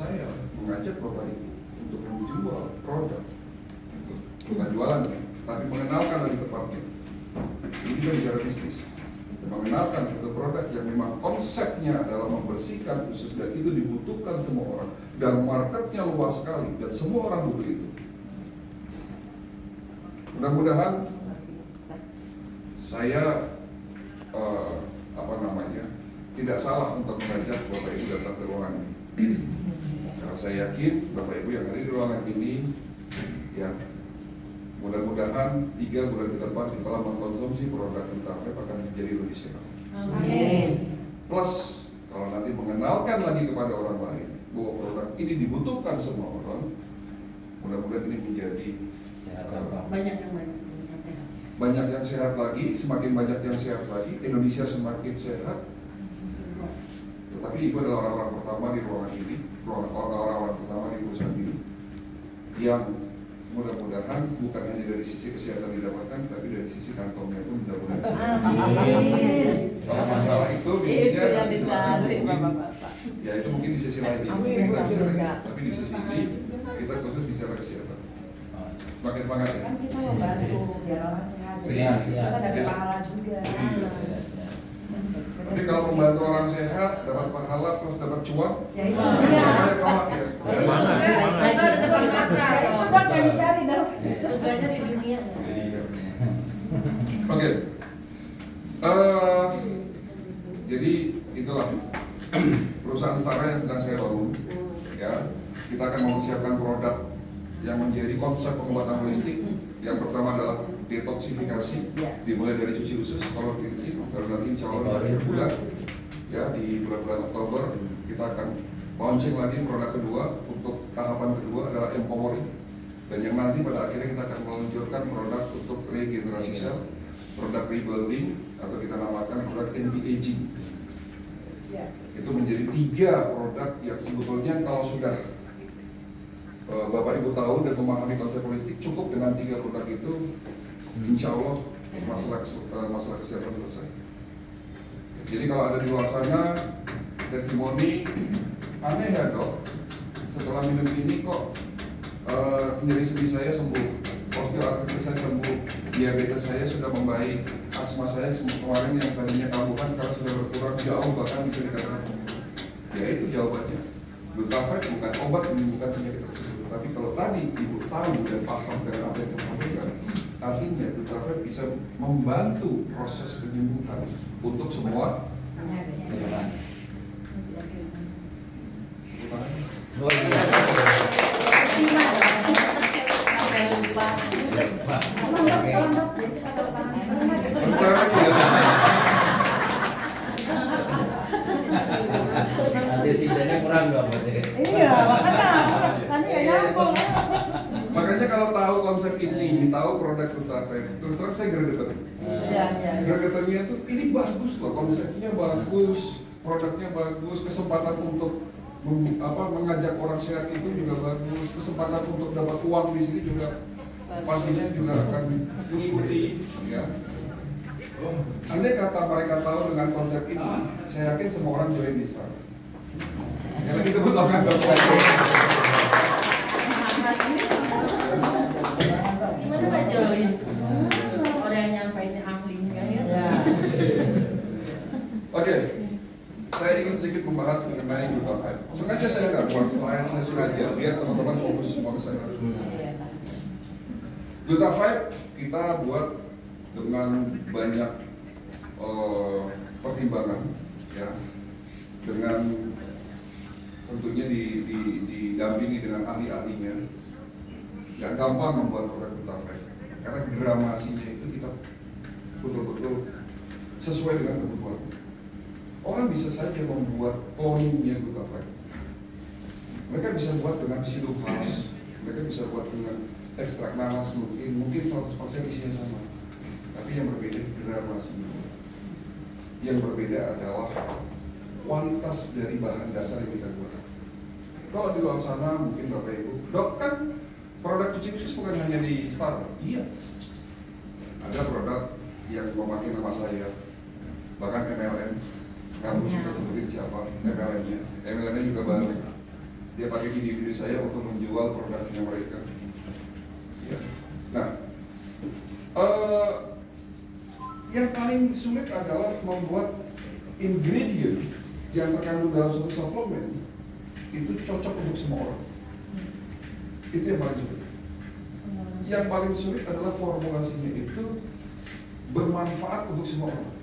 saya mengajak Bapak Ibu untuk menjual produk, bukan jualan, tapi mengenalkan lebih tepatnya. Ini kan bicara bisnis. Mengenalkan satu produk yang memang konsepnya adalah membersihkan usus dan itu dibutuhkan semua orang dan marketnya luas sekali dan semua orang butuh itu. Mudah-mudahan saya tidak salah untuk mengajak Bapak Ibu datang ke ruangan ini. Karena saya yakin Bapak Ibu yang ada di ruangan ini, ya mudah-mudahan 3 bulan ke depan setelah mengkonsumsi produk Nutafab akan menjadi lebih sehat. Amin. Plus kalau nanti mengenalkan lagi kepada orang lain bahwa produk ini dibutuhkan semua orang, mudah-mudahan ini menjadi banyak yang sehat lagi, semakin banyak yang sehat lagi, Indonesia semakin sehat. Tetapi Ibu adalah orang-orang pertama di ruangan ini, orang-orang pertama di perusahaan ini yang mudah-mudahan bukan hanya dari sisi kesehatan didapatkan, tapi dari sisi kantongnya pun mudah-mudahan. Kalau masalah itu biasanya ya itu mungkin di sisi lain kita bicara, tapi di sisi ini kita khusus bicara kesehatan. Semakin semangat ya. Kan kita membantu biar orang sehat. Kita dapat pahala juga. Tapi kalau membantu orang sehat, dapat pahala terus dapat cuan, ya itu saya tolak ya. Surga ada depan mata. Itu kan yang dicari dong. Surganya di dunia. Oke. Jadi itulah perusahaan Stara yang sedang saya bangun. Ya, kita akan mempersiapkan produk yang menjadi konsep pengobatan holistik. Yang pertama adalah detoksifikasi, dimulai dari cuci usus, color cleansing, baru nanti insya Allah di bulan, ya di bulan-bulan Oktober kita akan launching lagi produk kedua. Untuk tahapan kedua adalah empowering, dan yang nanti pada akhirnya kita akan meluncurkan produk untuk regenerasi sel, produk rebuilding atau kita namakan produk anti-aging. Itu menjadi 3 produk yang sebetulnya kalau sudah Bapak Ibu tahu dan memahami konsep holistik, cukup dengan 3 produk itu, insya Allah masalah kesehatan selesai. Jadi kalau ada di luar sana testimoni, aneh ya dok, setelah minum ini kok nyeri sendi saya sembuh, osteoartritis saya sembuh, diabetes saya sudah membaik, asma saya kemarin yang tadinya kambuhan sekarang sudah berkurang jauh, bahkan bisa dikatakan sembuh. Ya itu jawabannya. Nutafab bukan obat menyembuhkan penyakit tersebut, tapi kalau tadi Ibu tahu dan paham dengan apa yang saya sampaikan, artinya Nutafab bisa membantu proses penyembuhan untuk semua penyakit. Iya, makanya kalau tahu konsep ini, tahu produk Nutafab, terus terang saya gregetan. Gregetannya itu ini bagus loh, konsepnya bagus, produknya bagus, kesempatan untuk mengajak orang sehat itu juga bagus, kesempatan untuk dapat uang di sini juga pastinya juga akan mengikuti, ya. Andai kata mereka tahu dengan konsep ini, saya yakin semua orang join di sana. Karena kita butuh kan dokter. Gimana Pak Joy? Ada yang nyampein ahli enggak ya? Oke, saya ingin sedikit membahas mengenai Nutafab. Sengaja saya nggak buat slide, saya sengaja biar teman-teman fokus semua ke saya. Nutafab kita buat dengan banyak pertimbangan, ya, dengan tentunya didampingi dengan ahli-ahlinya. Gak gampang membuat produk Nutafab karena gramasinya itu kita betul-betul sesuai dengan kebutuhan. Orang bisa saja membuat cloningnya Nutafab. Mereka bisa buat dengan silupas, mereka bisa buat dengan ekstrak nanas, mungkin 100% isinya sama. Tapi yang berbeda gramasinya. Yang berbeda adalah kualitas dari bahan dasar yang kita gunakan. Kalau di luar sana mungkin Bapak Ibu, dok kan produk cuci usus bukan hanya di Star. Iya. Ada produk yang memakai nama saya, bahkan MLM. Kamu sudah sebutin siapa MLM-nya? MLM-nya juga baru. dia pakai video-video saya untuk menjual produknya mereka. Ya. Nah, yang paling sulit adalah membuat ingredient yang terkandung dalam suatu suplemen itu cocok untuk semua orang. Itu yang paling sulit. Yang paling sulit adalah formulasinya itu bermanfaat untuk semua orang,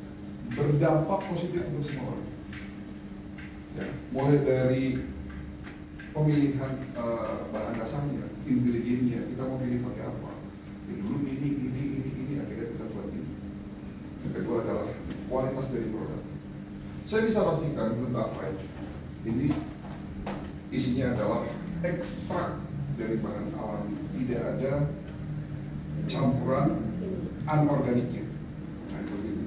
berdampak positif untuk semua orang. Ya, mulai dari pemilihan bahan dasarnya, ingredientnya, kita mau pilih pakai apa. Dulu ini, akhirnya kita buat ini. Yang kedua adalah kualitas dari produk. Saya bisa pastikan Glutafide ini isinya adalah ekstrak dari bahan alami, tidak ada campuran anorganiknya. Nah, itu.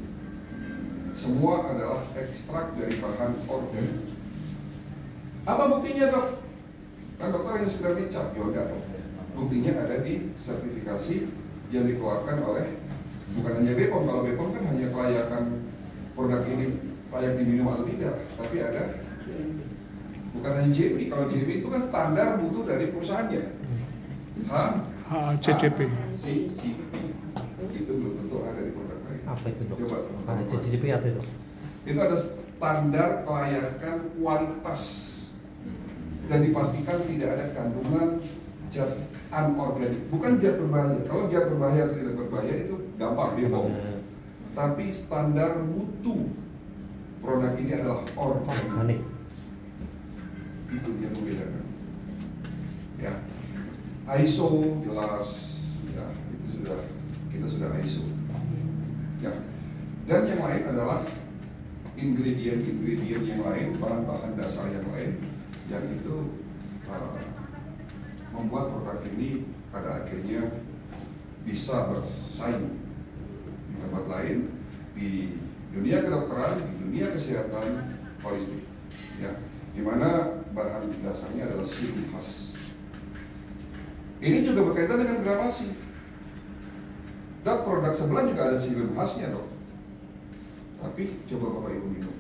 Semua adalah ekstrak dari bahan organik. Apa buktinya, dok? Kan dokter hanya sekedar dicap, ya enggak, dok. Buktinya ada di sertifikasi yang dikeluarkan oleh bukan hanya BPOM. Kalau BPOM kan hanya kelayakan produk ini layak diminum atau tidak, tapi ada bukan hanya JB. Kalau JB itu kan standar mutu dari perusahaannya. CCP. Itu belum tentu ada di produk lain. Apa itu, dok? Coba. CCP apa itu? Itu ada standar kelayakan kualitas dan dipastikan tidak ada kandungan zat anorganik. Bukan zat berbahaya. Kalau zat berbahaya atau tidak berbahaya itu gampang BPOM. Tapi standar mutu produk ini adalah organik. Itu yang membedakan. Ya. ISO jelas, ya itu kita sudah ISO. Ya. Dan yang lain adalah ingredient yang lain, bahan-bahan dasar yang lain, yang itu membuat produk ini pada akhirnya bisa bersaing di tempat lain, di dunia kedokteran, di dunia kesehatan holistik, ya, di mana bahan dasarnya adalah serum khas. Ini juga berkaitan dengan gramasi. Dan produk sebelah juga ada sirup khasnya, dok. Tapi coba Bapak Ibu minum.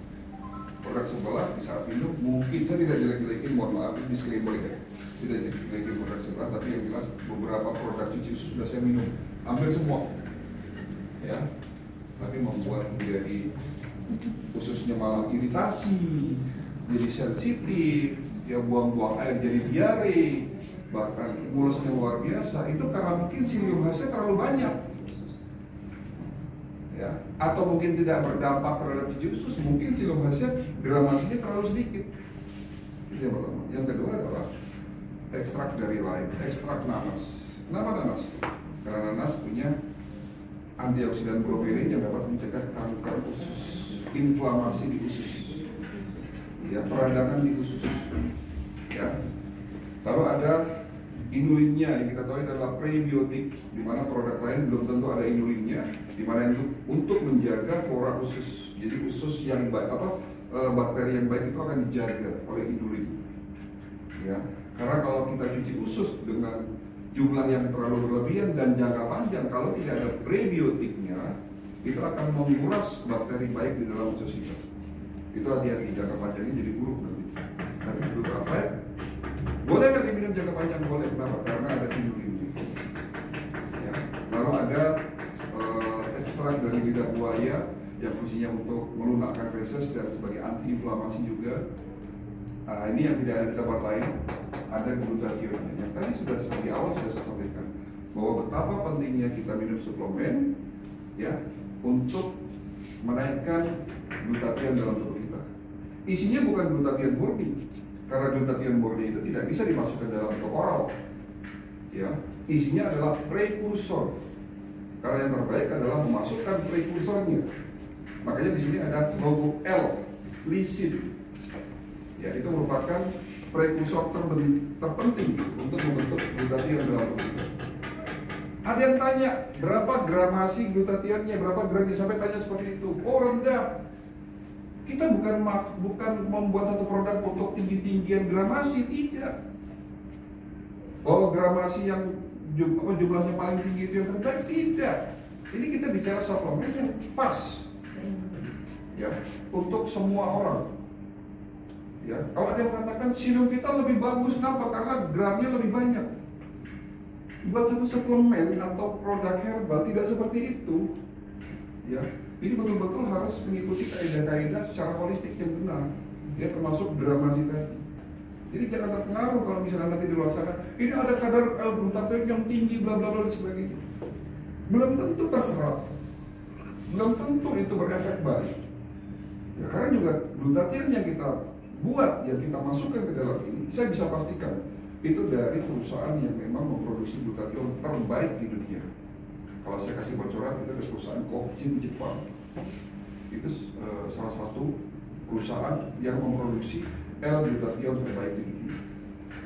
Produk sebelah di saat minum mungkin, saya tidak jelek-jelekin, mohon maaf, disclaimer ya. Tidak jelek-jelekin produk sebelah, tapi yang jelas beberapa produk cuci usus sudah saya minum, hampir semua. Ya, tapi membuat menjadi ususnya malah iritasi, jadi sensitif, ya buang-buang air jadi diare, bahkan mulusnya luar biasa. Itu karena mungkin silium khasnya terlalu banyak, ya, atau mungkin tidak berdampak terhadap cuci usus, mungkin silium khasnya gramasinya terlalu sedikit. Itu yang pertama. Yang kedua adalah ekstrak dari lime, ekstrak nanas. Kenapa nanas? Karena nanas punya antioksidan bromelain yang dapat mencegah kanker usus, inflamasi di usus, ya, peradangan di usus, ya. Lalu ada inulinnya, yang kita tahu adalah prebiotik, di mana produk lain belum tentu ada inulinnya, di mana itu untuk menjaga flora usus. Jadi usus yang baik, bakteri yang baik itu akan dijaga oleh inulin, ya. Karena kalau kita cuci usus dengan jumlah yang terlalu berlebihan dan jangka panjang, kalau tidak ada prebiotiknya, itu akan menguras bakteri baik di dalam usus kita. Itu hati-hati, jangka panjangnya jadi buruk nanti. Tapi Glutafide boleh nggak diminum jangka panjang? Boleh. Kenapa? Karena ada inulin. Ya. Lalu ada ekstrak dari lidah buaya yang fungsinya untuk melunakkan feses dan sebagai antiinflamasi juga. Ini yang tidak ada di tempat lain. Ada glutathione. Yang tadi sudah di awal sudah saya sampaikan bahwa betapa pentingnya kita minum suplemen, ya, untuk menaikkan glutathione dalam tubuh kita. Isinya bukan glutathione murni, karena glutathione murni itu tidak bisa dimasukkan dalam bentuk oral, ya. Isinya adalah prekursor, karena yang terbaik adalah memasukkan prekursornya. Makanya di sini ada logo L, lisin, ya, itu merupakan prekursor terpenting untuk membentuk glutathione dalam tubuh kita. Ada yang tanya berapa gramasi glutathione-nya, berapa gramnya, sampai tanya seperti itu. Oh, rendah. Kita bukan membuat satu produk untuk tinggi-tinggian gramasi, tidak. Bahwa gramasi yang jumlahnya paling tinggi itu yang terbaik, tidak. Ini kita bicara suplemen yang pas, ya, untuk semua orang. Ya, kalau ada yang mengatakan serum kita lebih bagus, kenapa? Karena gramnya lebih banyak. Buat satu suplemen atau produk herbal tidak seperti itu. Ya, ini betul-betul harus mengikuti kaidah-kaidah secara holistik yang benar. Ya, termasuk gramasi tadi. Jadi jangan terpengaruh kalau misalnya nanti di luar sana ini ada kadar L-glutathione yang tinggi, bla bla bla dan sebagainya. Belum tentu terserap, belum tentu itu berefek baik. Ya, karena juga glutathione yang kita buat, yang kita masukkan ke dalam ini, saya bisa pastikan itu dari perusahaan yang memang memproduksi glutathione terbaik di dunia. Kalau saya kasih bocoran, itu dari perusahaan Kojin Jepang. Itu salah satu perusahaan yang memproduksi L-glutathione terbaik di dunia.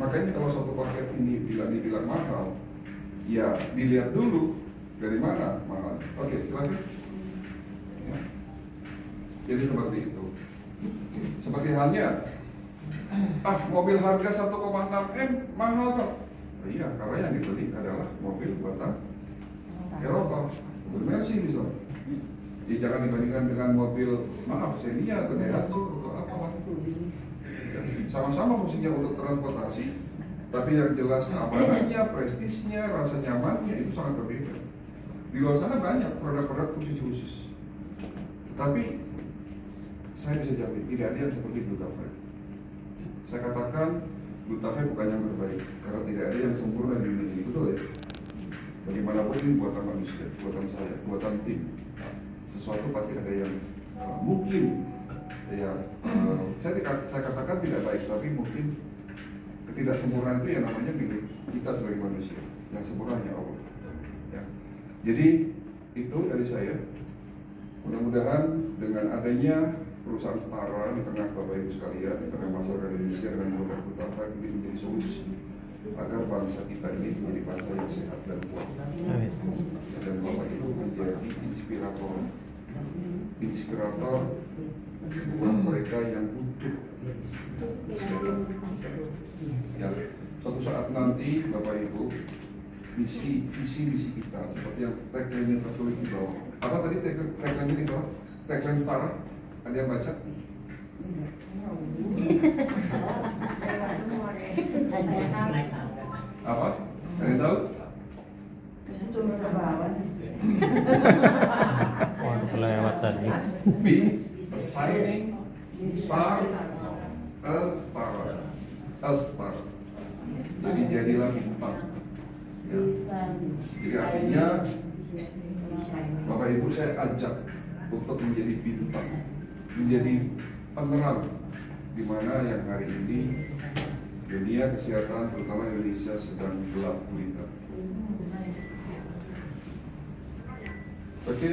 Makanya kalau satu paket ini dibilang mahal, ya dilihat dulu dari mana mahal. Oke, silakan. Ya. Jadi seperti itu. Seperti halnya, mobil harga 1,6 M mahal dong. Iya, karena yang dibeli adalah mobil buatan Eropa, mobil Mercy misalnya. Jadi jangan dibandingkan dengan mobil, maaf, Xenia atau Daihatsu atau apa. Ya, sama-sama fungsinya untuk transportasi, tapi yang jelas keamanannya, prestisnya, rasa nyamannya itu sangat berbeda. Di luar sana banyak produk-produk fungsi khusus, tapi saya bisa jamin tidak ada yang seperti Glutafre. Saya katakan Glutafre bukan yang terbaik, karena tidak ada yang sempurna di dunia ini, betul ya? Bagaimanapun ini buatan manusia, buatan saya, buatan tim. Sesuatu pasti ada yang mungkin ya saya katakan tidak baik, tapi mungkin ketidaksempurnaan itu yang namanya milik kita sebagai manusia. Yang sempurna hanya Allah. Ya. Jadi itu dari saya. Mudah-mudahan dengan adanya perusahaan setara di tengah Bapak Ibu sekalian, di tengah masyarakat Indonesia dengan produk Glutafre ini menjadi solusi agar bangsa kita ini menjadi bangsa yang sehat dan kuat. Dan Bapak Ibu menjadi inspirator buat mereka yang butuh kesehatan. Ya, suatu saat nanti Bapak Ibu visi misi kita seperti yang tagline-nya tertulis di bawah. Apa tadi tagline-nya di bawah? Tagline setara. Ada yang baca? Apa? Ada yang tahu? Terus turun ke bawah. Kelewat tadi. Be a shining star, a star. Jadi jadilah bintang. Ya. Jadi artinya Bapak Ibu saya ajak untuk menjadi bintang, menjadi penerang di mana yang hari ini dunia kesehatan terutama Indonesia sedang gelap gulita. Oke,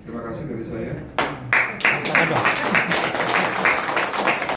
terima kasih dari saya.